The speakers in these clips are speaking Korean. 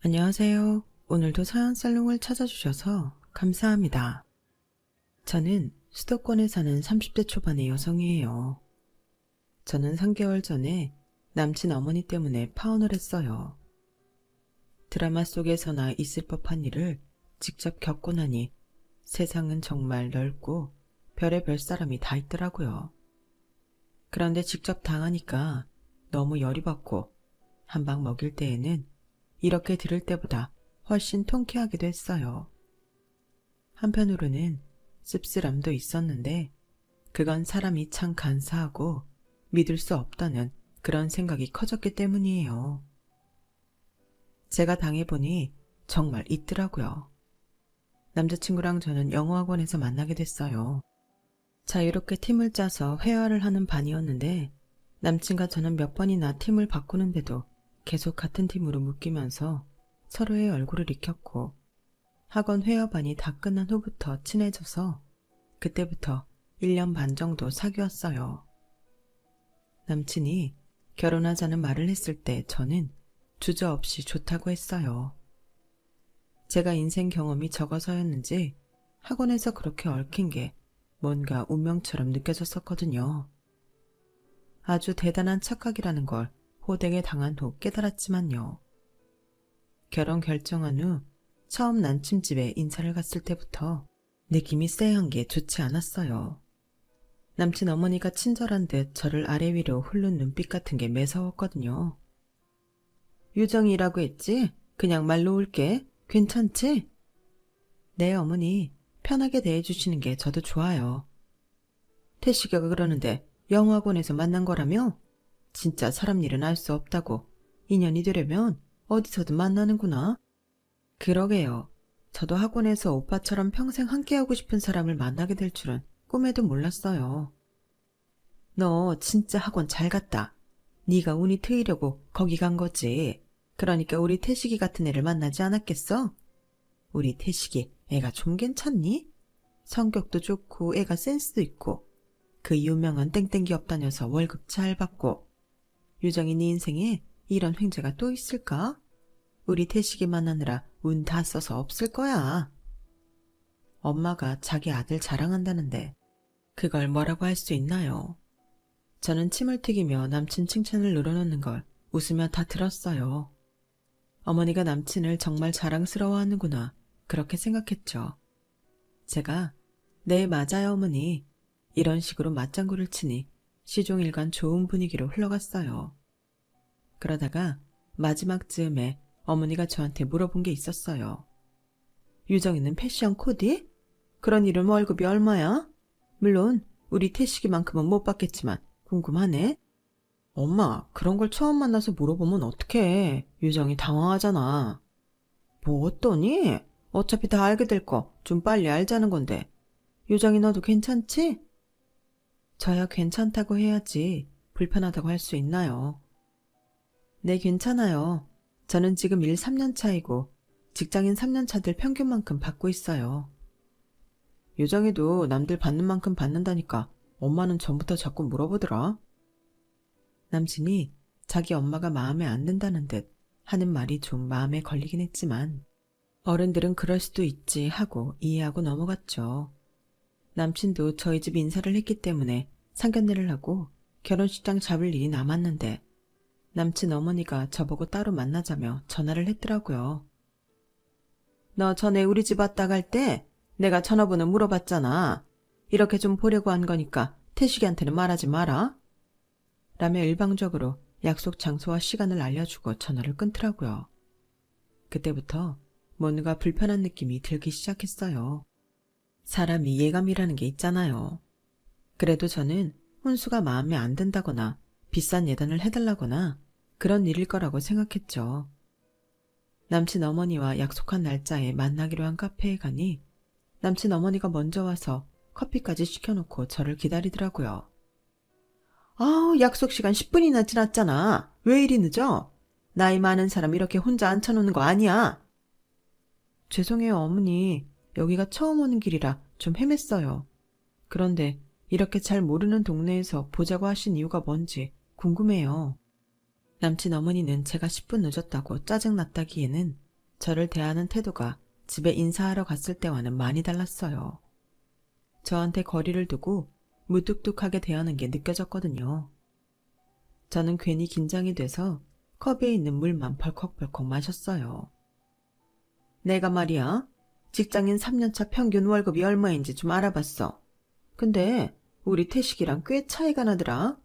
안녕하세요. 오늘도 서양살롱을 찾아주셔서 감사합니다. 저는 수도권에 사는 30대 초반의 여성이에요. 저는 3개월 전에 남친 어머니 때문에 파혼을 했어요. 드라마 속에서나 있을 법한 일을 직접 겪고 나니 세상은 정말 넓고 별의별 사람이 다 있더라고요. 그런데 직접 당하니까 너무 열이 받고 한 방 먹일 때에는 이렇게 들을 때보다 훨씬 통쾌하기도 했어요. 한편으로는 씁쓸함도 있었는데 그건 사람이 참 간사하고 믿을 수 없다는 그런 생각이 커졌기 때문이에요. 제가 당해보니 정말 있더라고요. 남자친구랑 저는 영어학원에서 만나게 됐어요. 자유롭게 팀을 짜서 회화를 하는 반이었는데 남친과 저는 몇 번이나 팀을 바꾸는데도 계속 같은 팀으로 묶이면서 서로의 얼굴을 익혔고 학원 회화반이 다 끝난 후부터 친해져서 그때부터 1년 반 정도 사귀었어요. 남친이 결혼하자는 말을 했을 때 저는 주저없이 좋다고 했어요. 제가 인생 경험이 적어서였는지 학원에서 그렇게 얽힌 게 뭔가 운명처럼 느껴졌었거든요. 아주 대단한 착각이라는 걸 호되게 당한 후 깨달았지만요. 결혼 결정한 후 처음 남친집에 인사를 갔을 때부터 느낌이 쎄한 게 좋지 않았어요. 남친 어머니가 친절한 듯 저를 아래 위로 훑는 눈빛 같은 게 매서웠거든요. 유정이라고 했지? 그냥 말로 올게. 괜찮지? 네, 어머니. 편하게 대해주시는 게 저도 좋아요. 태식이가 그러는데 영어학원에서 만난 거라며? 진짜 사람 일은 알 수 없다고. 인연이 되려면 어디서든 만나는구나. 그러게요. 저도 학원에서 오빠처럼 평생 함께하고 싶은 사람을 만나게 될 줄은 꿈에도 몰랐어요. 너 진짜 학원 잘 갔다. 네가 운이 트이려고 거기 간 거지. 그러니까 우리 태식이 같은 애를 만나지 않았겠어? 우리 태식이 애가 좀 괜찮니? 성격도 좋고 애가 센스도 있고 그 유명한 땡땡기 업 다녀서 월급 잘 받고 유정이 네 인생에 이런 횡재가 또 있을까? 우리 태식이 만나느라 운 다 써서 없을 거야. 엄마가 자기 아들 자랑한다는데 그걸 뭐라고 할 수 있나요? 저는 침을 튀기며 남친 칭찬을 늘어놓는 걸 웃으며 다 들었어요. 어머니가 남친을 정말 자랑스러워하는구나 그렇게 생각했죠. 제가 네 맞아요 어머니 이런 식으로 맞장구를 치니 시종일관 좋은 분위기로 흘러갔어요. 그러다가 마지막 즈음에 어머니가 저한테 물어본 게 있었어요. 유정이는 패션 코디? 그런 이름 월급이 얼마야? 물론 우리 태식이만큼은 못 받겠지만 궁금하네. 엄마 그런 걸 처음 만나서 물어보면 어떡해. 유정이 당황하잖아. 뭐 어떠니? 어차피 다 알게 될 거 좀 빨리 알자는 건데. 유정이 너도 괜찮지? 저야 괜찮다고 해야지 불편하다고 할 수 있나요? 네, 괜찮아요. 저는 지금 일 3년 차이고 직장인 3년 차들 평균만큼 받고 있어요. 유정이도 남들 받는 만큼 받는다니까 엄마는 전부터 자꾸 물어보더라. 남친이 자기 엄마가 마음에 안 든다는 듯 하는 말이 좀 마음에 걸리긴 했지만 어른들은 그럴 수도 있지 하고 이해하고 넘어갔죠. 남친도 저희 집 인사를 했기 때문에 상견례를 하고 결혼식장 잡을 일이 남았는데 남친 어머니가 저보고 따로 만나자며 전화를 했더라고요. 너 전에 우리 집 왔다 갈 때 내가 전화번호 물어봤잖아. 이렇게 좀 보려고 한 거니까 태식이한테는 말하지 마라. 라며 일방적으로 약속 장소와 시간을 알려주고 전화를 끊더라고요. 그때부터 뭔가 불편한 느낌이 들기 시작했어요. 사람이 예감이라는 게 있잖아요. 그래도 저는 혼수가 마음에 안 든다거나 비싼 예단을 해달라거나 그런 일일 거라고 생각했죠. 남친 어머니와 약속한 날짜에 만나기로 한 카페에 가니 남친 어머니가 먼저 와서 커피까지 시켜놓고 저를 기다리더라고요. 아우, 약속 시간 10분이나 지났잖아. 왜 이리 늦어? 나이 많은 사람 이렇게 혼자 앉혀놓는 거 아니야. 죄송해요, 어머니. 여기가 처음 오는 길이라 좀 헤맸어요. 그런데 이렇게 잘 모르는 동네에서 보자고 하신 이유가 뭔지 궁금해요. 남친 어머니는 제가 10분 늦었다고 짜증났다기에는 저를 대하는 태도가 집에 인사하러 갔을 때와는 많이 달랐어요. 저한테 거리를 두고 무뚝뚝하게 대하는 게 느껴졌거든요. 저는 괜히 긴장이 돼서 컵에 있는 물만 벌컥벌컥 마셨어요. 내가 말이야, 직장인 3년차 평균 월급이 얼마인지 좀 알아봤어. 근데 우리 태식이랑 꽤 차이가 나더라.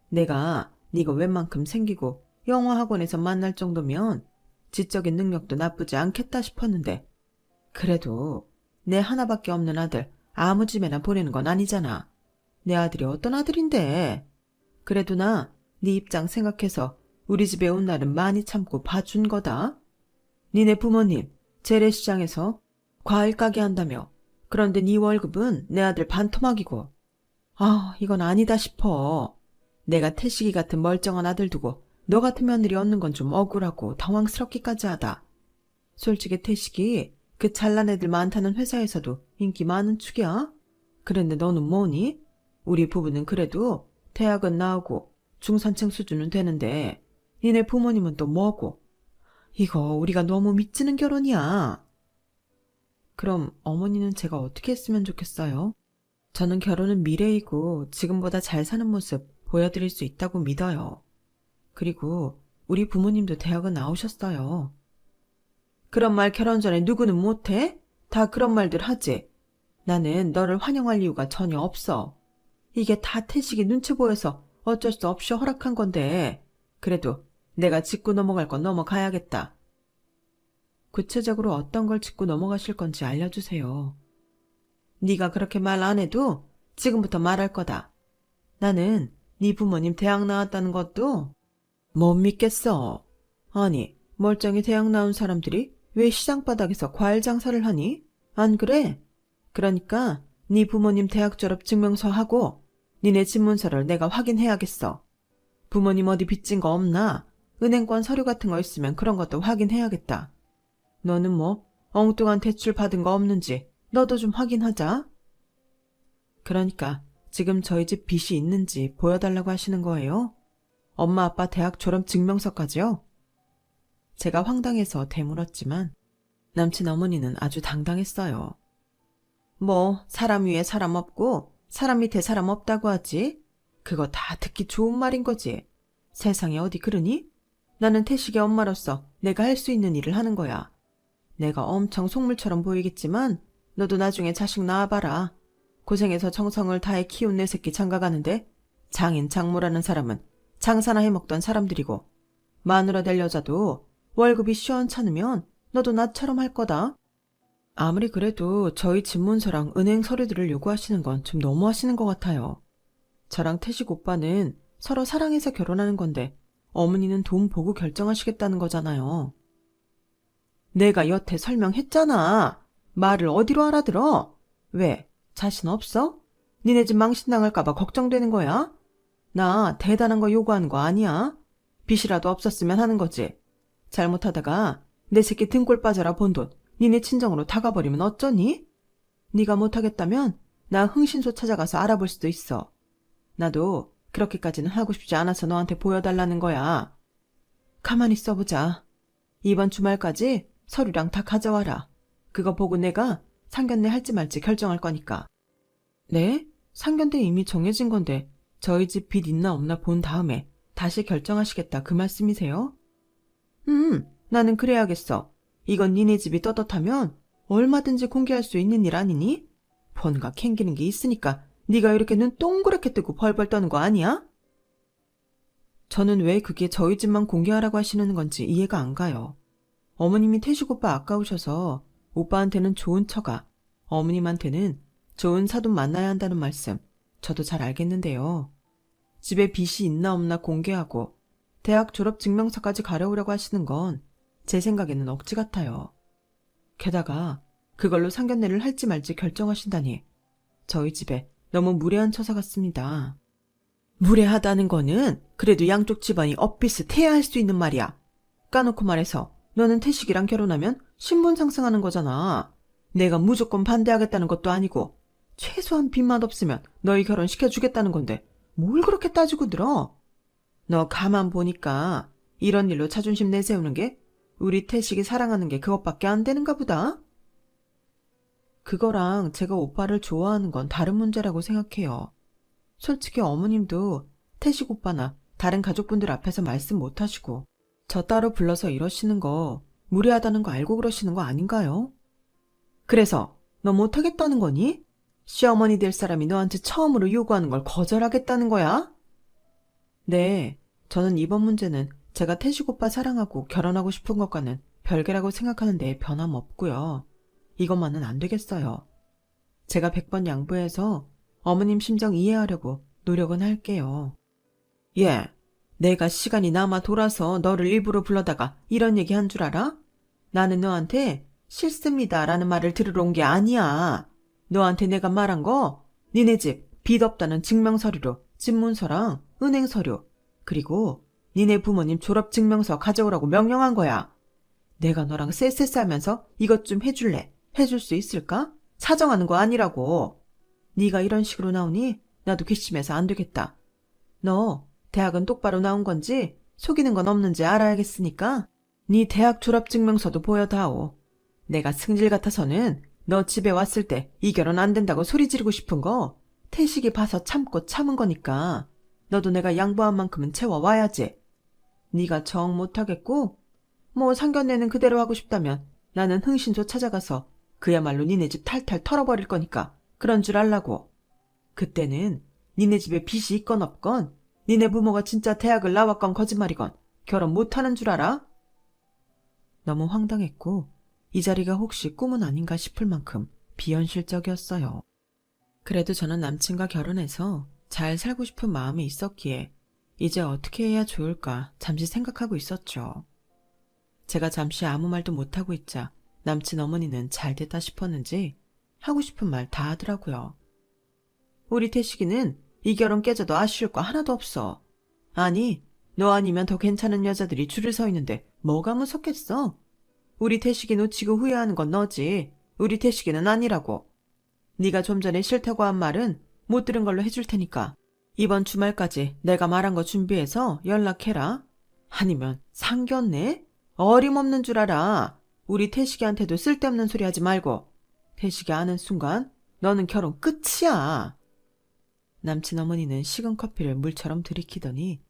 내가 네가 웬만큼 생기고 영어 학원에서 만날 정도면 지적인 능력도 나쁘지 않겠다 싶었는데, 그래도 내 하나밖에 없는 아들 아무 집에나 보내는 건 아니잖아. 내 아들이 어떤 아들인데. 그래도 나 네 입장 생각해서 우리 집에 온 날은 많이 참고 봐준 거다. 니네 부모님 재래시장에서 과일 가게 한다며. 그런데 네 월급은 내 아들 반토막이고. 아, 이건 아니다 싶어. 내가 태식이 같은 멀쩡한 아들 두고 너 같은 며느리 얻는 건 좀 억울하고 당황스럽기까지 하다. 솔직히 태식이 그 잘난 애들 많다는 회사에서도 인기 많은 축이야. 그런데 너는 뭐니? 우리 부부는 그래도 대학은 나오고 중산층 수준은 되는데 니네 부모님은 또 뭐고? 이거 우리가 너무 미치는 결혼이야. 그럼 어머니는 제가 어떻게 했으면 좋겠어요? 저는 결혼은 미래이고 지금보다 잘 사는 모습 보여드릴 수 있다고 믿어요. 그리고 우리 부모님도 대학은 나오셨어요. 그런 말 결혼 전에 누구는 못해? 다 그런 말들 하지. 나는 너를 환영할 이유가 전혀 없어. 이게 다 태식이 눈치 보여서 어쩔 수 없이 허락한 건데, 그래도 내가 짚고 넘어갈 건 넘어가야겠다. 구체적으로 어떤 걸 짚고 넘어가실 건지 알려주세요. 네가 그렇게 말 안 해도 지금부터 말할 거다. 나는 네 부모님 대학 나왔다는 것도 못 믿겠어. 아니, 멀쩡히 대학 나온 사람들이 왜 시장 바닥에서 과일 장사를 하니? 안 그래? 그러니까 네 부모님 대학 졸업 증명서 하고 니네 집 문서를 내가 확인해야겠어. 부모님 어디 빚진 거 없나? 은행권 서류 같은 거 있으면 그런 것도 확인해야겠다. 너는 뭐 엉뚱한 대출 받은 거 없는지 너도 좀 확인하자. 그러니까 지금 저희 집 빚이 있는지 보여달라고 하시는 거예요? 엄마 아빠 대학 졸업 증명서까지요? 제가 황당해서 되물었지만 남친 어머니는 아주 당당했어요. 뭐 사람 위에 사람 없고 사람 밑에 사람 없다고 하지. 그거 다 듣기 좋은 말인 거지. 세상에 어디 그러니? 나는 태식의 엄마로서 내가 할 수 있는 일을 하는 거야. 내가 엄청 속물처럼 보이겠지만 너도 나중에 자식 낳아봐라. 고생해서 정성을 다해 키운 내 새끼 장가가는데 장인 장모라는 사람은 장사나 해먹던 사람들이고, 마누라 될 여자도 월급이 시원찮으면 너도 나처럼 할 거다. 아무리 그래도 저희 집 문서랑 은행 서류들을 요구하시는 건 좀 너무하시는 것 같아요. 저랑 태식 오빠는 서로 사랑해서 결혼하는 건데 어머니는 돈 보고 결정하시겠다는 거잖아요. 내가 여태 설명했잖아. 말을 어디로 알아들어? 왜? 자신 없어? 니네 집 망신당할까봐 걱정되는 거야? 나 대단한 거 요구하는 거 아니야. 빚이라도 없었으면 하는 거지. 잘못하다가 내 새끼 등골 빠져라 본 돈 니네 친정으로 다 가버리면 어쩌니? 네가 못하겠다면 나 흥신소 찾아가서 알아볼 수도 있어. 나도 그렇게까지는 하고 싶지 않아서 너한테 보여달라는 거야. 가만히 써보자. 이번 주말까지 서류랑 다 가져와라. 그거 보고 내가 상견례 할지 말지 결정할 거니까. 네? 상견례 이미 정해진 건데 저희 집 빚 있나 없나 본 다음에 다시 결정하시겠다 그 말씀이세요? 나는 그래야겠어. 이건 니네 집이 떳떳하면 얼마든지 공개할 수 있는 일 아니니? 뭔가 캥기는 게 있으니까 네가 이렇게 눈 동그랗게 뜨고 벌벌 떠는 거 아니야? 저는 왜 그게 저희 집만 공개하라고 하시는 건지 이해가 안 가요. 어머님이 태식 오빠 아까우셔서 오빠한테는 좋은 처가, 어머님한테는 좋은 사돈 만나야 한다는 말씀 저도 잘 알겠는데요. 집에 빚이 있나 없나 공개하고 대학 졸업 증명서까지 가려오려고 하시는 건 제 생각에는 억지 같아요. 게다가 그걸로 상견례를 할지 말지 결정하신다니 저희 집에 너무 무례한 처사 같습니다. 무례하다는 거는 그래도 양쪽 집안이 엇비슷해야 할 수 있는 말이야. 까놓고 말해서 너는 태식이랑 결혼하면 신분 상승하는 거잖아. 내가 무조건 반대하겠다는 것도 아니고 최소한 빚만 없으면 너희 결혼 시켜주겠다는 건데 뭘 그렇게 따지고 들어? 너 가만 보니까 이런 일로 자존심 내세우는 게 우리 태식이 사랑하는 게 그것밖에 안 되는가 보다? 그거랑 제가 오빠를 좋아하는 건 다른 문제라고 생각해요. 솔직히 어머님도 태식 오빠나 다른 가족분들 앞에서 말씀 못 하시고 저 따로 불러서 이러시는 거 무리하다는 거 알고 그러시는 거 아닌가요? 그래서 너 못하겠다는 거니? 시어머니 될 사람이 너한테 처음으로 요구하는 걸 거절하겠다는 거야? 네, 저는 이번 문제는 제가 태식 오빠 사랑하고 결혼하고 싶은 것과는 별개라고 생각하는데 변함없고요. 이것만은 안 되겠어요. 제가 100번 양보해서 어머님 심정 이해하려고 노력은 할게요. 예, 내가 시간이 남아 돌아서 너를 일부러 불러다가 이런 얘기 한 줄 알아? 나는 너한테 싫습니다 라는 말을 들으러 온 게 아니야. 너한테 내가 말한 거 니네 집 빚 없다는 증명서류로 집문서랑 은행서류 그리고 니네 부모님 졸업증명서 가져오라고 명령한 거야. 내가 너랑 쎄쎄 싸면서 이것 좀 해줄래? 해줄 수 있을까? 사정하는 거 아니라고. 네가 이런 식으로 나오니 나도 괘씸해서 안 되겠다. 너 대학은 똑바로 나온 건지 속이는 건 없는지 알아야겠으니까 네 대학 졸업증명서도 보여다오. 내가 승질 같아서는 너 집에 왔을 때 이 결혼 안 된다고 소리 지르고 싶은 거 태식이 봐서 참고 참은 거니까 너도 내가 양보한 만큼은 채워와야지. 네가 정 못하겠고 뭐 상견례는 그대로 하고 싶다면 나는 흥신소 찾아가서 그야말로 니네 집 탈탈 털어버릴 거니까 그런 줄 알라고. 그때는 니네 집에 빚이 있건 없건 니네 부모가 진짜 대학을 나왔건 거짓말이건 결혼 못하는 줄 알아? 너무 황당했고 이 자리가 혹시 꿈은 아닌가 싶을 만큼 비현실적이었어요. 그래도 저는 남친과 결혼해서 잘 살고 싶은 마음이 있었기에 이제 어떻게 해야 좋을까 잠시 생각하고 있었죠. 제가 잠시 아무 말도 못하고 있자 남친 어머니는 잘 됐다 싶었는지 하고 싶은 말 다 하더라고요. 우리 태식이는 이 결혼 깨져도 아쉬울 거 하나도 없어. 아니, 너 아니면 더 괜찮은 여자들이 줄을 서 있는데 뭐가 무섭겠어? 우리 태식이 놓치고 후회하는 건 너지. 우리 태식이는 아니라고. 네가 좀 전에 싫다고 한 말은 못 들은 걸로 해줄 테니까 이번 주말까지 내가 말한 거 준비해서 연락해라. 아니면 상견례? 어림없는 줄 알아. 우리 태식이한테도 쓸데없는 소리 하지 말고. 태식이 아는 순간 너는 결혼 끝이야. 남친 어머니는 식은 커피를 물처럼 들이키더니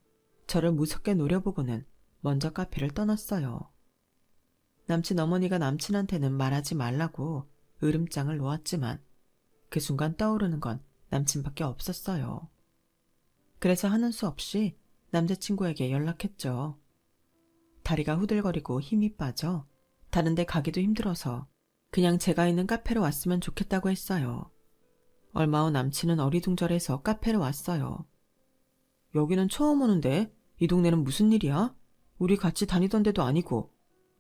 저를 무섭게 노려보고는 먼저 카페를 떠났어요. 남친 어머니가 남친한테는 말하지 말라고 으름장을 놓았지만 그 순간 떠오르는 건 남친밖에 없었어요. 그래서 하는 수 없이 남자친구에게 연락했죠. 다리가 후들거리고 힘이 빠져 다른 데 가기도 힘들어서 그냥 제가 있는 카페로 왔으면 좋겠다고 했어요. 얼마 후 남친은 어리둥절해서 카페로 왔어요. 여기는 처음 오는데 이 동네는 무슨 일이야? 우리 같이 다니던 데도 아니고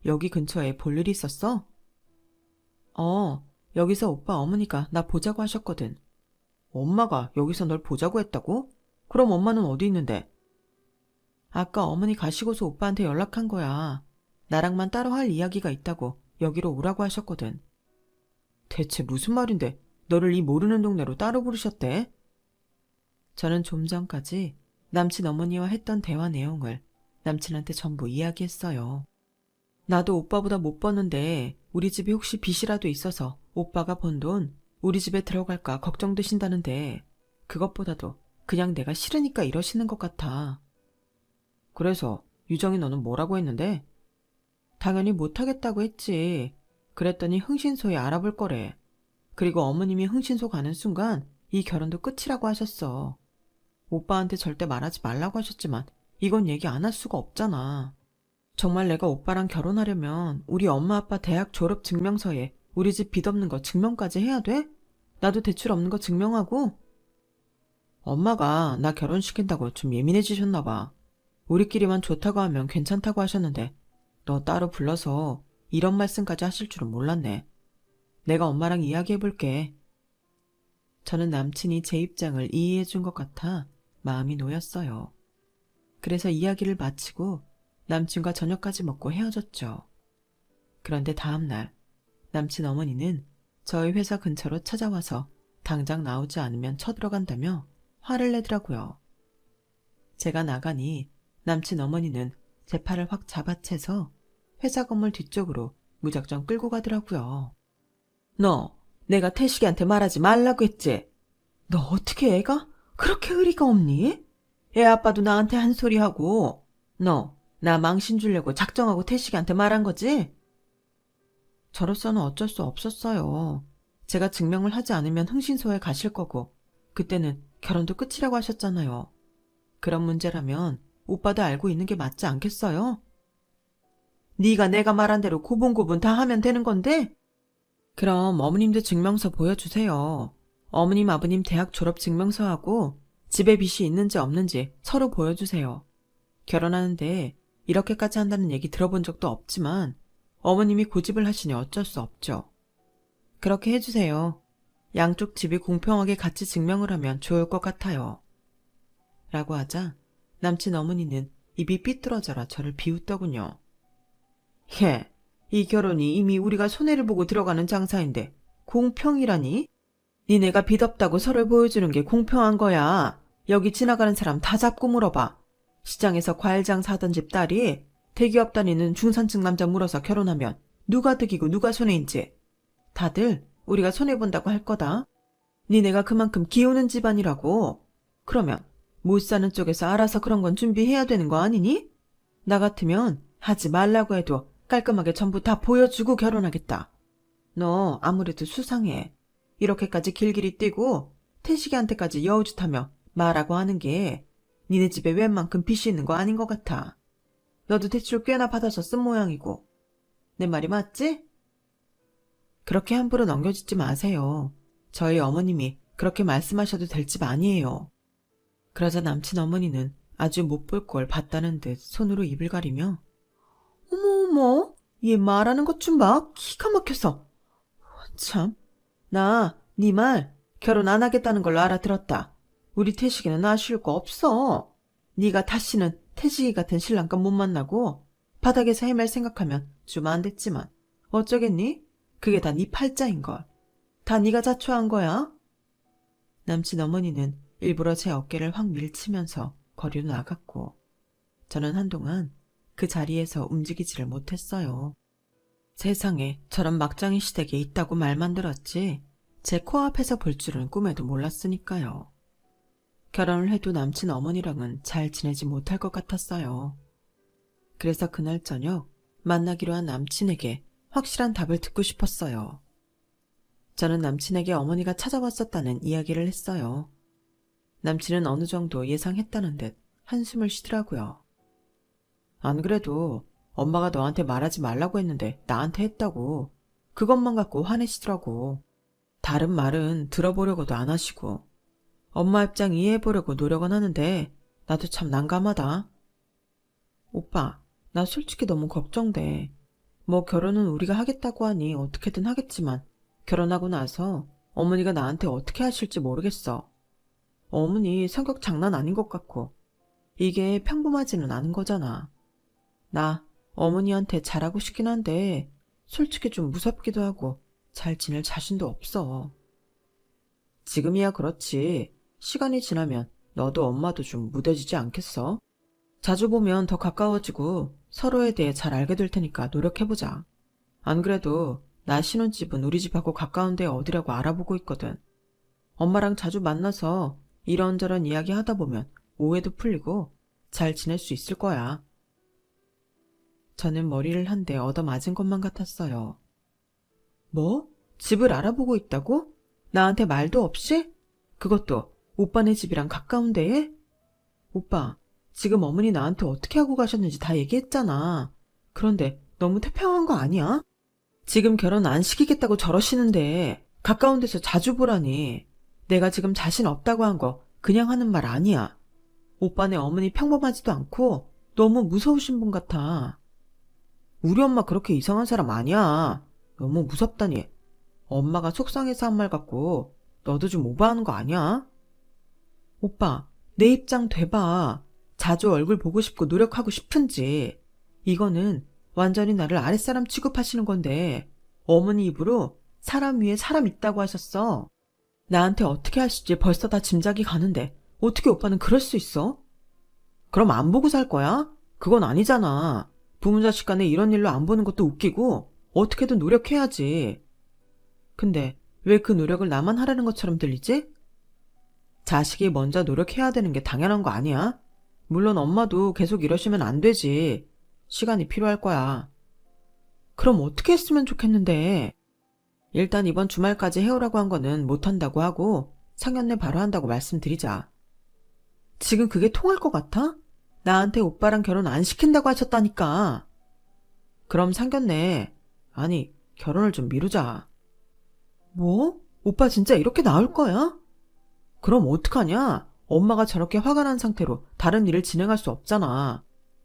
여기 근처에 볼 일이 있었어? 여기서 오빠 어머니가 나 보자고 하셨거든. 엄마가 여기서 널 보자고 했다고? 그럼 엄마는 어디 있는데? 아까 어머니 가시고서 오빠한테 연락한 거야. 나랑만 따로 할 이야기가 있다고 여기로 오라고 하셨거든. 대체 무슨 말인데 너를 이 모르는 동네로 따로 부르셨대? 저는 좀 전까지 남친 어머니와 했던 대화 내용을 남친한테 전부 이야기했어요. 나도 오빠보다 못 버는데 우리 집에 혹시 빚이라도 있어서 오빠가 번 돈 우리 집에 들어갈까 걱정되신다는데 그것보다도 그냥 내가 싫으니까 이러시는 것 같아. 그래서 유정이 너는 뭐라고 했는데? 당연히 못하겠다고 했지. 그랬더니 흥신소에 알아볼 거래. 그리고 어머님이 흥신소 가는 순간 이 결혼도 끝이라고 하셨어. 오빠한테 절대 말하지 말라고 하셨지만 이건 얘기 안 할 수가 없잖아. 정말 내가 오빠랑 결혼하려면 우리 엄마 아빠 대학 졸업 증명서에 우리 집 빚 없는 거 증명까지 해야 돼? 나도 대출 없는 거 증명하고? 엄마가 나 결혼시킨다고 좀 예민해지셨나 봐. 우리끼리만 좋다고 하면 괜찮다고 하셨는데 너 따로 불러서 이런 말씀까지 하실 줄은 몰랐네. 내가 엄마랑 이야기해볼게. 저는 남친이 제 입장을 이해해준 것 같아 마음이 놓였어요. 그래서 이야기를 마치고 남친과 저녁까지 먹고 헤어졌죠. 그런데 다음날 남친 어머니는 저희 회사 근처로 찾아와서 당장 나오지 않으면 쳐들어간다며 화를 내더라고요. 제가 나가니 남친 어머니는 제 팔을 확 잡아채서 회사 건물 뒤쪽으로 무작정 끌고 가더라고요. 너, 내가 태식이한테 말하지 말라고 했지? 너 어떻게 애가 그렇게 의리가 없니? 애 아빠도 나한테 한 소리 하고, 너, 나 망신 주려고 작정하고 태식이한테 말한 거지? 저로서는 어쩔 수 없었어요. 제가 증명을 하지 않으면 흥신소에 가실 거고, 그때는 결혼도 끝이라고 하셨잖아요. 그런 문제라면 오빠도 알고 있는 게 맞지 않겠어요? 네가 내가 말한 대로 고분고분 다 하면 되는 건데? 그럼 어머님도 증명서 보여주세요. 어머님 아버님 대학 졸업 증명서하고 집에 빚이 있는지 없는지 서로 보여주세요. 결혼하는데 이렇게까지 한다는 얘기 들어본 적도 없지만 어머님이 고집을 하시니 어쩔 수 없죠. 그렇게 해주세요. 양쪽 집이 공평하게 같이 증명을 하면 좋을 것 같아요. 라고 하자 남친 어머니는 입이 삐뚤어져라 저를 비웃더군요. 이 결혼이 이미 우리가 손해를 보고 들어가는 장사인데 공평이라니? 니네가 빚 없다고 서를 보여주는 게 공평한 거야. 여기 지나가는 사람 다 잡고 물어봐. 시장에서 과일 장사하던 집 딸이 대기업 다니는 중산층 남자 물어서 결혼하면 누가 득이고 누가 손해인지. 다들 우리가 손해본다고 할 거다. 니네가 그만큼 기우는 집안이라고. 그러면 못 사는 쪽에서 알아서 그런 건 준비해야 되는 거 아니니? 나 같으면 하지 말라고 해도 깔끔하게 전부 다 보여주고 결혼하겠다. 너 아무래도 수상해. 이렇게까지 길길이 뛰고 태식이한테까지 여우짓하며 말하고 하는 게 니네 집에 웬만큼 빚이 있는 거 아닌 것 같아. 너도 대출 꽤나 받아서 쓴 모양이고. 내 말이 맞지? 그렇게 함부로 넘겨짓지 마세요. 저희 어머님이 그렇게 말씀하셔도 될 집 아니에요. 그러자 남친 어머니는 아주 못 볼 걸 봤다는 듯 손으로 입을 가리며 어머, 얘 말하는 것 좀 봐. 기가 막혀서. 참, 나 네 말 결혼 안 하겠다는 걸로 알아들었다. 우리 태식이는 아쉬울 거 없어. 네가 다시는 태식이 같은 신랑감 못 만나고 바닥에서 헤맬 생각하면 좀 안 됐지만 어쩌겠니? 그게 다 네 팔자인걸. 다 네가 자초한 거야. 남친 어머니는 일부러 제 어깨를 확 밀치면서 거리로 나갔고 저는 한동안 그 자리에서 움직이지를 못했어요. 세상에 저런 막장이 시댁에 있다고 말만 들었지 제 코앞에서 볼 줄은 꿈에도 몰랐으니까요. 결혼을 해도 남친 어머니랑은 잘 지내지 못할 것 같았어요. 그래서 그날 저녁 만나기로 한 남친에게 확실한 답을 듣고 싶었어요. 저는 남친에게 어머니가 찾아왔었다는 이야기를 했어요. 남친은 어느 정도 예상했다는 듯 한숨을 쉬더라고요. 안 그래도 엄마가 너한테 말하지 말라고 했는데 나한테 했다고. 그것만 갖고 화내시더라고. 다른 말은 들어보려고도 안 하시고. 엄마 입장 이해해보려고 노력은 하는데 나도 참 난감하다. 오빠, 나 솔직히 너무 걱정돼. 뭐 결혼은 우리가 하겠다고 하니 어떻게든 하겠지만 결혼하고 나서 어머니가 나한테 어떻게 하실지 모르겠어. 어머니 성격 장난 아닌 것 같고 이게 평범하지는 않은 거잖아. 나 어머니한테 잘하고 싶긴 한데 솔직히 좀 무섭기도 하고 잘 지낼 자신도 없어. 지금이야 그렇지. 시간이 지나면 너도 엄마도 좀 무뎌지지 않겠어? 자주 보면 더 가까워지고 서로에 대해 잘 알게 될 테니까 노력해보자. 안 그래도 나 신혼집은 우리 집하고 가까운 데 어디라고 알아보고 있거든. 엄마랑 자주 만나서 이런저런 이야기 하다 보면 오해도 풀리고 잘 지낼 수 있을 거야. 저는 머리를 한 대 얻어맞은 것만 같았어요. 뭐? 집을 알아보고 있다고? 나한테 말도 없이? 그것도 오빠네 집이랑 가까운 데에? 오빠, 지금 어머니 나한테 어떻게 하고 가셨는지 다 얘기했잖아. 그런데 너무 태평한 거 아니야? 지금 결혼 안 시키겠다고 저러시는데 가까운 데서 자주 보라니. 내가 지금 자신 없다고 한 거 그냥 하는 말 아니야. 오빠네 어머니 평범하지도 않고 너무 무서우신 분 같아. 우리 엄마 그렇게 이상한 사람 아니야. 너무 무섭다니. 엄마가 속상해서 한 말 같고 너도 좀 오버하는 거 아니야? 오빠, 내 입장 돼봐. 자주 얼굴 보고 싶고 노력하고 싶은지. 이거는 완전히 나를 아랫사람 취급하시는 건데 어머니 입으로 사람 위에 사람 있다고 하셨어. 나한테 어떻게 하실지 벌써 다 짐작이 가는데 어떻게 오빠는 그럴 수 있어? 그럼 안 보고 살 거야? 그건 아니잖아. 부모 자식 간에 이런 일로 안 보는 것도 웃기고 어떻게든 노력해야지. 근데 왜 그 노력을 나만 하라는 것처럼 들리지? 자식이 먼저 노력해야 되는 게 당연한 거 아니야? 물론 엄마도 계속 이러시면 안 되지. 시간이 필요할 거야. 그럼 어떻게 했으면 좋겠는데. 일단 이번 주말까지 해오라고 한 거는 못한다고 하고 상견례 바로 한다고 말씀드리자. 지금 그게 통할 것 같아? 나한테 오빠랑 결혼 안 시킨다고 하셨다니까. 그럼 상견례, 아니 결혼을 좀 미루자. 뭐? 오빠 진짜 이렇게 나올 거야? 그럼 어떡하냐? 엄마가 저렇게 화가 난 상태로 다른 일을 진행할 수 없잖아.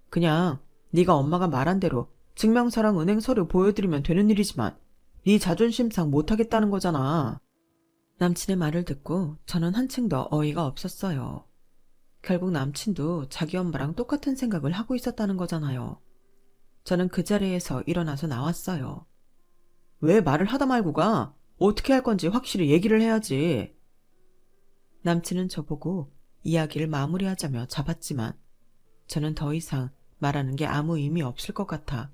그냥 네가 엄마가 말한 대로 증명서랑 은행 서류 보여드리면 되는 일이지만 네 자존심상 못하겠다는 거잖아. 남친의 말을 듣고 저는 한층 더 어이가 없었어요. 결국 남친도 자기 엄마랑 똑같은 생각을 하고 있었다는 거잖아요. 저는 그 자리에서 일어나서 나왔어요. 왜 말을 하다 말고 가? 어떻게 할 건지 확실히 얘기를 해야지. 남친은 저보고 이야기를 마무리하자며 잡았지만 저는 더 이상 말하는 게 아무 의미 없을 것 같아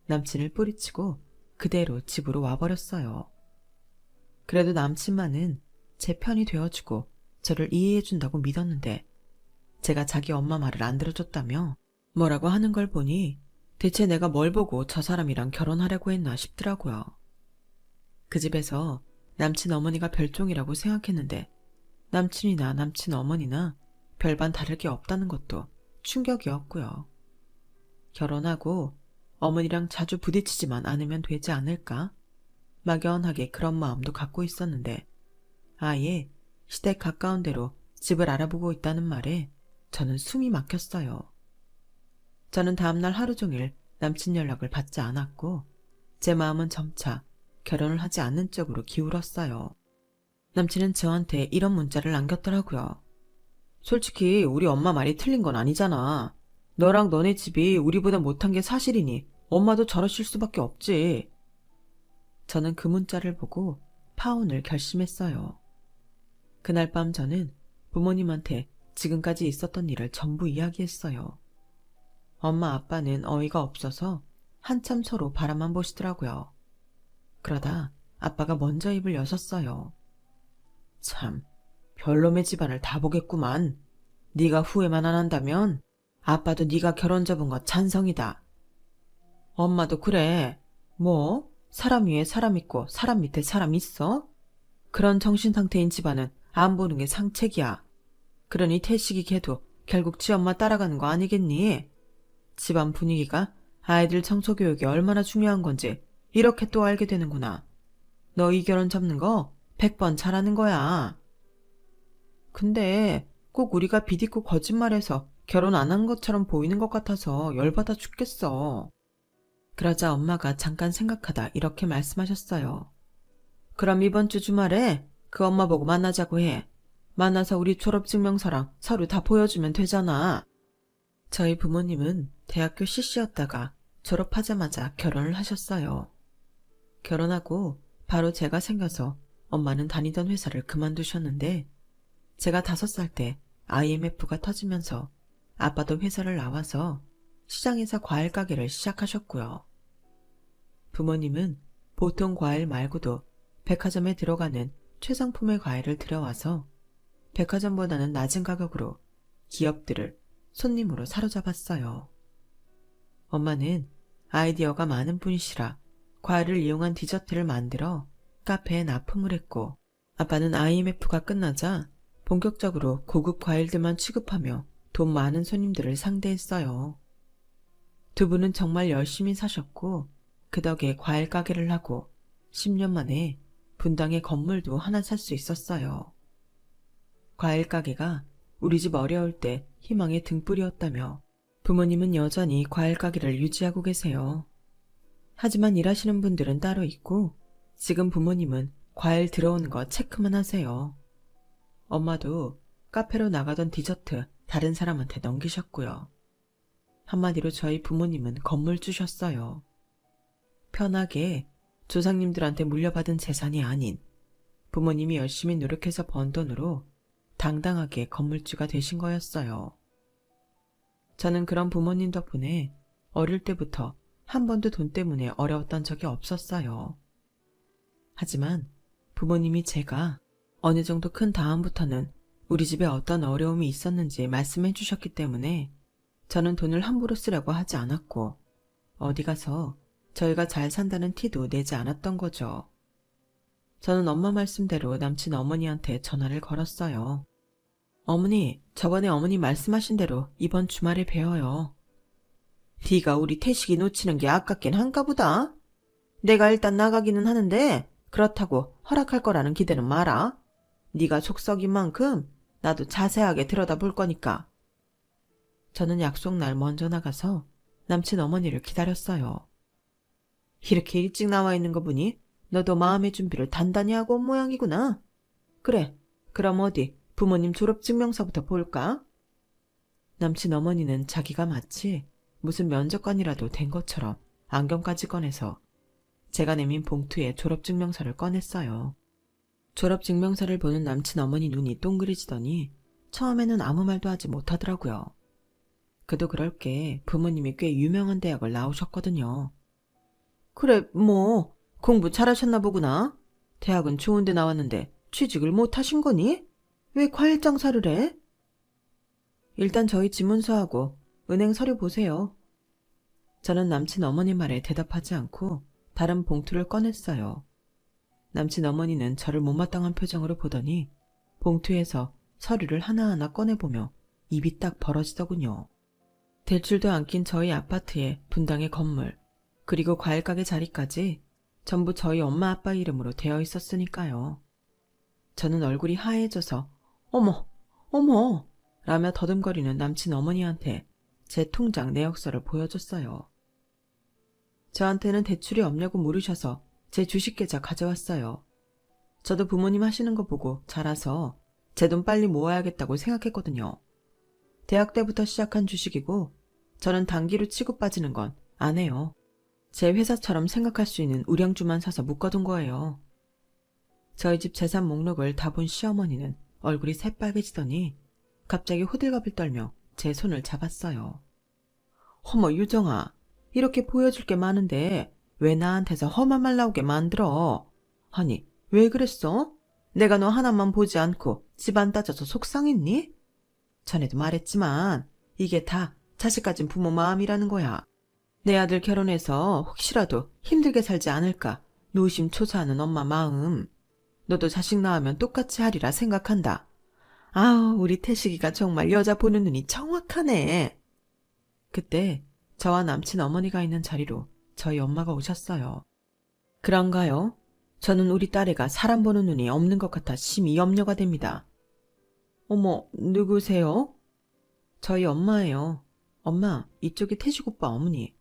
남친을 뿌리치고 그대로 집으로 와버렸어요. 그래도 남친만은 제 편이 되어주고 저를 이해해준다고 믿었는데 제가 자기 엄마 말을 안 들어줬다며 뭐라고 하는 걸 보니 대체 내가 뭘 보고 저 사람이랑 결혼하려고 했나 싶더라고요. 그 집에서 남친 어머니가 별종이라고 생각했는데 남친이나 남친 어머니나 별반 다를 게 없다는 것도 충격이었고요. 결혼하고 어머니랑 자주 부딪히지만 않으면 되지 않을까? 막연하게 그런 마음도 갖고 있었는데 아예 시댁 가까운 데로 집을 알아보고 있다는 말에 저는 숨이 막혔어요. 저는 다음날 하루 종일 남친 연락을 받지 않았고 제 마음은 점차 결혼을 하지 않는 쪽으로 기울었어요. 남친은 저한테 이런 문자를 남겼더라고요. 솔직히 우리 엄마 말이 틀린 건 아니잖아. 너랑 너네 집이 우리보다 못한 게 사실이니 엄마도 저러실 수밖에 없지. 저는 그 문자를 보고 파혼을 결심했어요. 그날 밤 저는 부모님한테 지금까지 있었던 일을 전부 이야기했어요. 엄마 아빠는 어이가 없어서 한참 서로 바라만 보시더라고요. 그러다 아빠가 먼저 입을 여셨어요. 참, 별놈의 집안을 다 보겠구만. 네가 후회만 안 한다면 아빠도 네가 결혼 접은 거 찬성이다. 엄마도 그래. 뭐 사람 위에 사람 있고 사람 밑에 사람 있어? 그런 정신 상태인 집안은 안 보는 게 상책이야. 그러니 태식이 걔도 결국 지 엄마 따라가는 거 아니겠니? 집안 분위기가 아이들 청소교육이 얼마나 중요한 건지 이렇게 또 알게 되는구나. 너 이 결혼 접는 거 100번 잘하는 거야. 근데 꼭 우리가 비디고 거짓말해서 결혼 안 한 것처럼 보이는 것 같아서 열받아 죽겠어. 그러자 엄마가 잠깐 생각하다 이렇게 말씀하셨어요. 그럼 이번 주 주말에 그 엄마 보고 만나자고 해. 만나서 우리 졸업증명서랑 서류 다 보여주면 되잖아. 저희 부모님은 대학교 CC였다가 졸업하자마자 결혼을 하셨어요. 결혼하고 바로 제가 생겨서 엄마는 다니던 회사를 그만두셨는데 제가 5살 때 IMF가 터지면서 아빠도 회사를 나와서 시장에서 과일 가게를 시작하셨고요. 부모님은 보통 과일 말고도 백화점에 들어가는 최상품의 과일을 들여와서 백화점보다는 낮은 가격으로 기업들을 손님으로 사로잡았어요. 엄마는 아이디어가 많은 분이시라 과일을 이용한 디저트를 만들어 카페에 납품을 했고 아빠는 IMF가 끝나자 본격적으로 고급 과일들만 취급하며 돈 많은 손님들을 상대했어요. 두 분은 정말 열심히 사셨고 그 덕에 과일 가게를 하고 10년 만에 분당에 건물도 하나 살 수 있었어요. 과일 가게가 우리 집 어려울 때 희망의 등불이었다며 부모님은 여전히 과일 가게를 유지하고 계세요. 하지만 일하시는 분들은 따로 있고 지금 부모님은 과일 들어오는 거 체크만 하세요. 엄마도 카페로 나가던 디저트 다른 사람한테 넘기셨고요. 한마디로 저희 부모님은 건물주셨어요. 편하게 조상님들한테 물려받은 재산이 아닌 부모님이 열심히 노력해서 번 돈으로 당당하게 건물주가 되신 거였어요. 저는 그런 부모님 덕분에 어릴 때부터 한 번도 돈 때문에 어려웠던 적이 없었어요. 하지만 부모님이 제가 어느 정도 큰 다음부터는 우리 집에 어떤 어려움이 있었는지 말씀해 주셨기 때문에 저는 돈을 함부로 쓰려고 하지 않았고 어디 가서 저희가 잘 산다는 티도 내지 않았던 거죠. 저는 엄마 말씀대로 남친 어머니한테 전화를 걸었어요. 어머니, 저번에 어머니 말씀하신 대로 이번 주말에 뵈어요. 네가 우리 태식이 놓치는 게 아깝긴 한가 보다. 내가 일단 나가기는 하는데 그렇다고 허락할 거라는 기대는 마라. 네가 속썩인 만큼 나도 자세하게 들여다볼 거니까. 저는 약속날 먼저 나가서 남친 어머니를 기다렸어요. 이렇게 일찍 나와 있는 거 보니 너도 마음의 준비를 단단히 하고 온 모양이구나. 그래, 그럼 어디 부모님 졸업증명서부터 볼까? 남친 어머니는 자기가 마치 무슨 면접관이라도 된 것처럼 안경까지 꺼내서 제가 내민 봉투에 졸업증명서를 꺼냈어요. 졸업증명서를 보는 남친 어머니 눈이 동그래지더니 처음에는 아무 말도 하지 못하더라고요. 그도 그럴 게 부모님이 꽤 유명한 대학을 나오셨거든요. 그래, 뭐 공부 잘하셨나 보구나. 대학은 좋은 데 나왔는데 취직을 못 하신 거니? 왜 과일 장사를 해? 일단 저희 지문서하고 은행 서류 보세요. 저는 남친 어머니 말에 대답하지 않고 다른 봉투를 꺼냈어요. 남친 어머니는 저를 못마땅한 표정으로 보더니 봉투에서 서류를 하나하나 꺼내보며 입이 딱 벌어지더군요. 대출도 안 낀 저희 아파트의 분당의 건물, 그리고 과일가게 자리까지 전부 저희 엄마 아빠 이름으로 되어 있었으니까요. 저는 얼굴이 하얘져서 어머, 어머 라며 더듬거리는 남친 어머니한테 제 통장 내역서를 보여줬어요. 저한테는 대출이 없냐고 물으셔서 제 주식계좌 가져왔어요. 저도 부모님 하시는 거 보고 자라서 제 돈 빨리 모아야겠다고 생각했거든요. 대학 때부터 시작한 주식이고 저는 단기로 치고 빠지는 건 안 해요. 제 회사처럼 생각할 수 있는 우량주만 사서 묶어둔 거예요. 저희 집 재산 목록을 다 본 시어머니는 얼굴이 새빨개지더니 갑자기 호들갑을 떨며 제 손을 잡았어요. 어머 유정아, 이렇게 보여줄 게 많은데 왜 나한테서 험한 말 나오게 만들어? 아니 왜 그랬어? 내가 너 하나만 보지 않고 집안 따져서 속상했니? 전에도 말했지만 이게 다 자식 가진 부모 마음이라는 거야. 내 아들 결혼해서 혹시라도 힘들게 살지 않을까 노심초사하는 엄마 마음. 너도 자식 낳으면 똑같이 하리라 생각한다. 아우, 우리 태식이가 정말 여자 보는 눈이 정확하네. 그때 저와 남친 어머니가 있는 자리로 저희 엄마가 오셨어요. 그런가요? 저는 우리 딸애가 사람 보는 눈이 없는 것 같아 심히 염려가 됩니다. 어머, 누구세요? 저희 엄마예요. 엄마, 이쪽이 태식 오빠 어머니.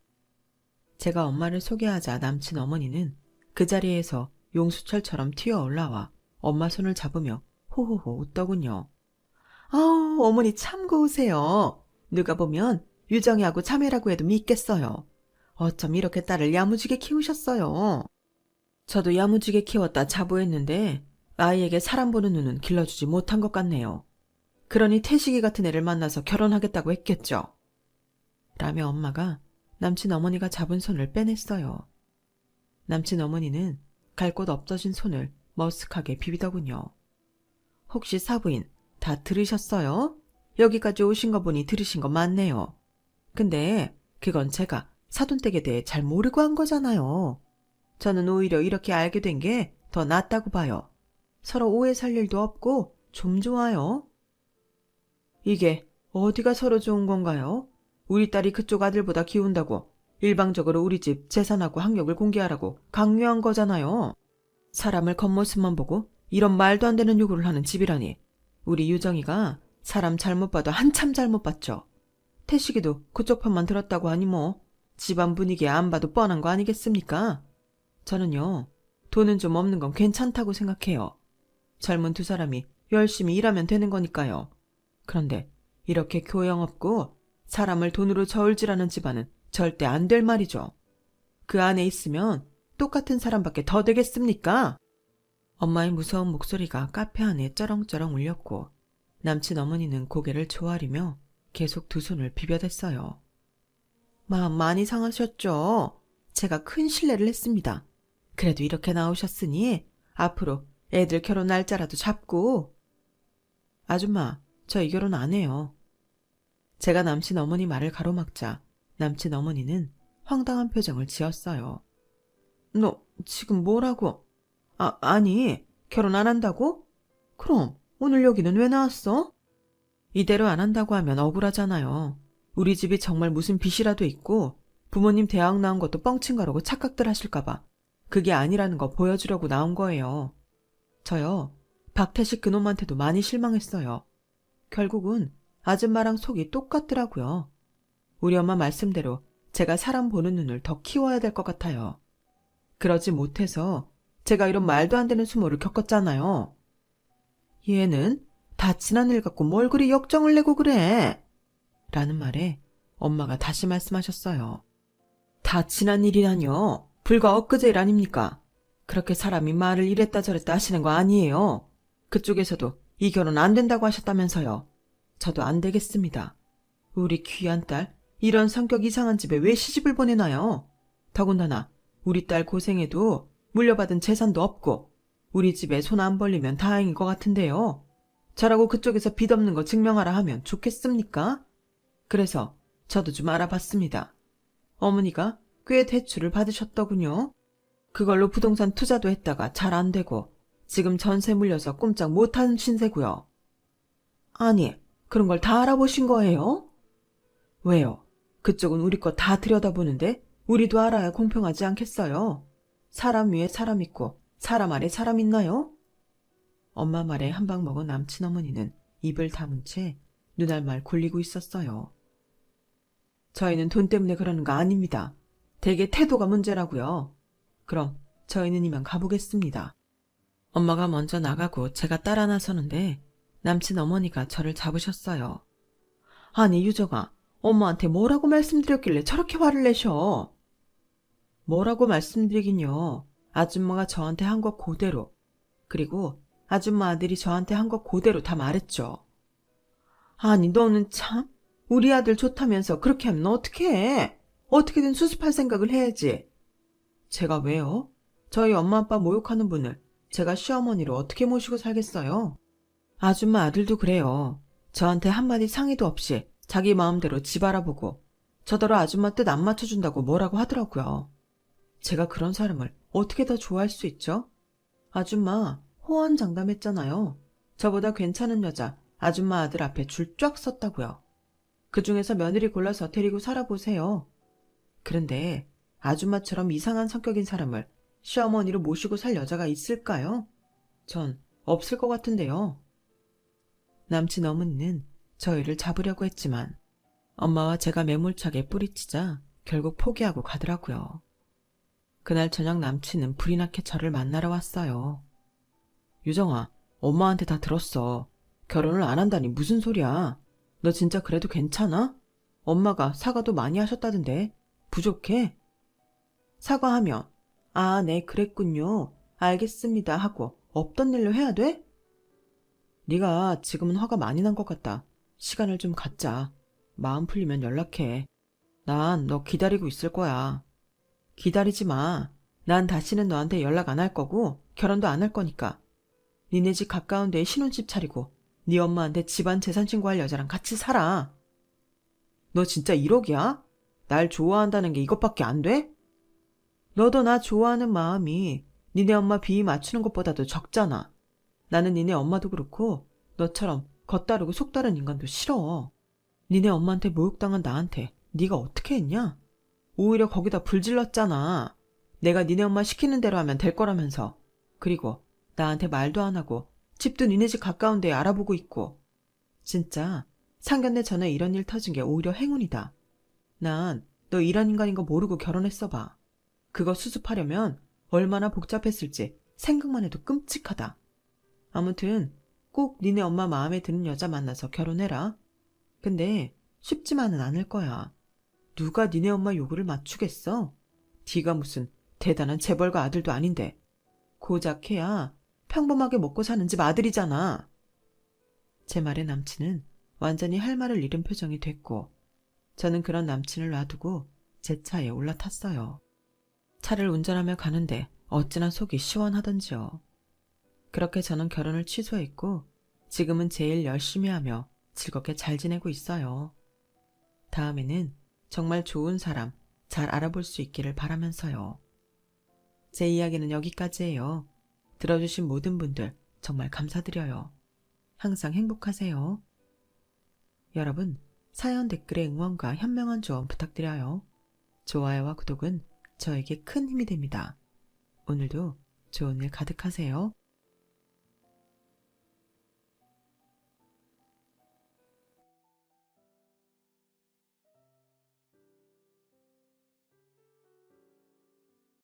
제가 엄마를 소개하자 남친 어머니는 그 자리에서 용수철처럼 튀어 올라와 엄마 손을 잡으며 호호호 웃더군요. 아우, 어머니 참 고우세요. 누가 보면 유정이하고 자매라고 해도 믿겠어요. 어쩜 이렇게 딸을 야무지게 키우셨어요. 저도 야무지게 키웠다 자부했는데 아이에게 사람 보는 눈은 길러주지 못한 것 같네요. 그러니 태식이 같은 애를 만나서 결혼하겠다고 했겠죠. 라며 엄마가 남친 어머니가 잡은 손을 빼냈어요. 남친 어머니는 갈 곳 없어진 손을 머쓱하게 비비더군요. 혹시 사부인 다 들으셨어요? 여기까지 오신 거 보니 들으신 거 맞네요. 근데 그건 제가 사돈댁에 대해 잘 모르고 한 거잖아요. 저는 오히려 이렇게 알게 된 게 더 낫다고 봐요. 서로 오해 살 일도 없고 좀 좋아요. 이게 어디가 서로 좋은 건가요? 우리 딸이 그쪽 아들보다 키운다고 일방적으로 우리 집 재산하고 학력을 공개하라고 강요한 거잖아요. 사람을 겉모습만 보고 이런 말도 안 되는 요구를 하는 집이라니. 우리 유정이가 사람 잘못 봐도 한참 잘못 봤죠. 태식이도 그쪽 편만 들었다고 하니 뭐 집안 분위기에 안 봐도 뻔한 거 아니겠습니까? 저는요, 돈은 좀 없는 건 괜찮다고 생각해요. 젊은 두 사람이 열심히 일하면 되는 거니까요. 그런데 이렇게 교양 없고 사람을 돈으로 저울질하는 집안은 절대 안 될 말이죠. 그 안에 있으면 똑같은 사람밖에 더 되겠습니까? 엄마의 무서운 목소리가 카페 안에 쩌렁쩌렁 울렸고 남친 어머니는 고개를 조아리며 계속 두 손을 비벼댔어요. 마음 많이 상하셨죠? 제가 큰 실례를 했습니다. 그래도 이렇게 나오셨으니 앞으로 애들 결혼 날짜라도 잡고. 아줌마, 저 이 결혼 안 해요. 제가 남친 어머니 말을 가로막자 남친 어머니는 황당한 표정을 지었어요. 너 지금 뭐라고? 아니, 결혼 안 한다고? 그럼 오늘 여기는 왜 나왔어? 이대로 안 한다고 하면 억울하잖아요. 우리 집이 정말 무슨 빚이라도 있고 부모님 대학 나온 것도 뻥친 거라고 착각들 하실까봐 그게 아니라는 거 보여주려고 나온 거예요. 저요, 박태식 그놈한테도 많이 실망했어요. 결국은 아줌마랑 속이 똑같더라고요. 우리 엄마 말씀대로 제가 사람 보는 눈을 더 키워야 될 것 같아요. 그러지 못해서 제가 이런 말도 안 되는 수모를 겪었잖아요. 얘는 다 지난 일 갖고 뭘 그리 역정을 내고 그래? 라는 말에 엄마가 다시 말씀하셨어요. 다 지난 일이라뇨. 불과 엊그제 일 아닙니까? 그렇게 사람이 말을 이랬다 저랬다 하시는 거 아니에요. 그쪽에서도 이 결혼 안 된다고 하셨다면서요. 저도 안 되겠습니다. 우리 귀한 딸, 이런 성격 이상한 집에 왜 시집을 보내나요? 더군다나 우리 딸 고생해도 물려받은 재산도 없고 우리 집에 손 안 벌리면 다행인 것 같은데요. 저라고 그쪽에서 빚 없는 거 증명하라 하면 좋겠습니까? 그래서 저도 좀 알아봤습니다. 어머니가 꽤 대출을 받으셨더군요. 그걸로 부동산 투자도 했다가 잘 안 되고 지금 전세 물려서 꼼짝 못하는 신세고요. 아니, 그런 걸 다 알아보신 거예요? 왜요? 그쪽은 우리 거 다 들여다보는데 우리도 알아야 공평하지 않겠어요? 사람 위에 사람 있고 사람 아래 사람 있나요? 엄마 말에 한 방 먹은 남친 어머니는 입을 다문 채 눈알말 굴리고 있었어요. 저희는 돈 때문에 그러는 거 아닙니다. 대개 태도가 문제라고요. 그럼 저희는 이만 가보겠습니다. 엄마가 먼저 나가고 제가 따라 나서는데 남친 어머니가 저를 잡으셨어요. 아니 유정아, 엄마한테 뭐라고 말씀드렸길래 저렇게 화를 내셔? 뭐라고 말씀드리긴요. 아줌마가 저한테 한 것 그대로, 그리고 아줌마 아들이 저한테 한 것 그대로 다 말했죠. 아니 너는 참, 우리 아들 좋다면서 그렇게 하면 어떡해? 어떻게든 수습할 생각을 해야지. 제가 왜요? 저희 엄마 아빠 모욕하는 분을 제가 시어머니로 어떻게 모시고 살겠어요? 아줌마 아들도 그래요. 저한테 한마디 상의도 없이 자기 마음대로 집 알아보고 저더러 아줌마 뜻 안 맞춰준다고 뭐라고 하더라고요. 제가 그런 사람을 어떻게 더 좋아할 수 있죠? 아줌마 호언장담했잖아요. 저보다 괜찮은 여자 아줌마 아들 앞에 줄 쫙 섰다고요. 그중에서 며느리 골라서 데리고 살아보세요. 그런데 아줌마처럼 이상한 성격인 사람을 시어머니로 모시고 살 여자가 있을까요? 전 없을 것 같은데요. 남친 어머니는 저희를 잡으려고 했지만 엄마와 제가 매몰차게 뿌리치자 결국 포기하고 가더라고요. 그날 저녁 남친은 불이 나게 저를 만나러 왔어요. 유정아, 엄마한테 다 들었어. 결혼을 안 한다니 무슨 소리야. 너 진짜 그래도 괜찮아? 엄마가 사과도 많이 하셨다던데. 부족해? 사과하면 아, 네 그랬군요. 알겠습니다 하고 없던 일로 해야 돼? 네가 지금은 화가 많이 난 것 같다. 시간을 좀 갖자. 마음 풀리면 연락해. 난 너 기다리고 있을 거야. 기다리지 마. 난 다시는 너한테 연락 안 할 거고 결혼도 안 할 거니까. 니네 집 가까운 데에 신혼집 차리고 네 엄마한테 집안 재산 신고할 여자랑 같이 살아. 너 진짜 1억이야? 날 좋아한다는 게 이것밖에 안 돼? 너도 나 좋아하는 마음이 니네 엄마 비위 맞추는 것보다도 적잖아. 나는 니네 엄마도 그렇고 너처럼 겉다르고 속다른 인간도 싫어. 니네 엄마한테 모욕당한 나한테 네가 어떻게 했냐? 오히려 거기다 불질렀잖아. 내가 니네 엄마 시키는 대로 하면 될 거라면서. 그리고 나한테 말도 안 하고 집도 니네 집 가까운 데에 알아보고 있고. 진짜 상견례 전에 이런 일 터진 게 오히려 행운이다. 난 너 이런 인간인 거 모르고 결혼했어 봐. 그거 수습하려면 얼마나 복잡했을지 생각만 해도 끔찍하다. 아무튼 꼭 니네 엄마 마음에 드는 여자 만나서 결혼해라. 근데 쉽지만은 않을 거야. 누가 니네 엄마 요구를 맞추겠어? 네가 무슨 대단한 재벌가 아들도 아닌데. 고작 해야 평범하게 먹고 사는 집 아들이잖아. 제 말에 남친은 완전히 할 말을 잃은 표정이 됐고 저는 그런 남친을 놔두고 제 차에 올라탔어요. 차를 운전하며 가는데 어찌나 속이 시원하던지요. 그렇게 저는 결혼을 취소했고 지금은 제일 열심히 하며 즐겁게 잘 지내고 있어요. 다음에는 정말 좋은 사람 잘 알아볼 수 있기를 바라면서요. 제 이야기는 여기까지예요. 들어주신 모든 분들 정말 감사드려요. 항상 행복하세요. 여러분, 사연 댓글에 응원과 현명한 조언 부탁드려요. 좋아요와 구독은 저에게 큰 힘이 됩니다. 오늘도 좋은 일 가득하세요.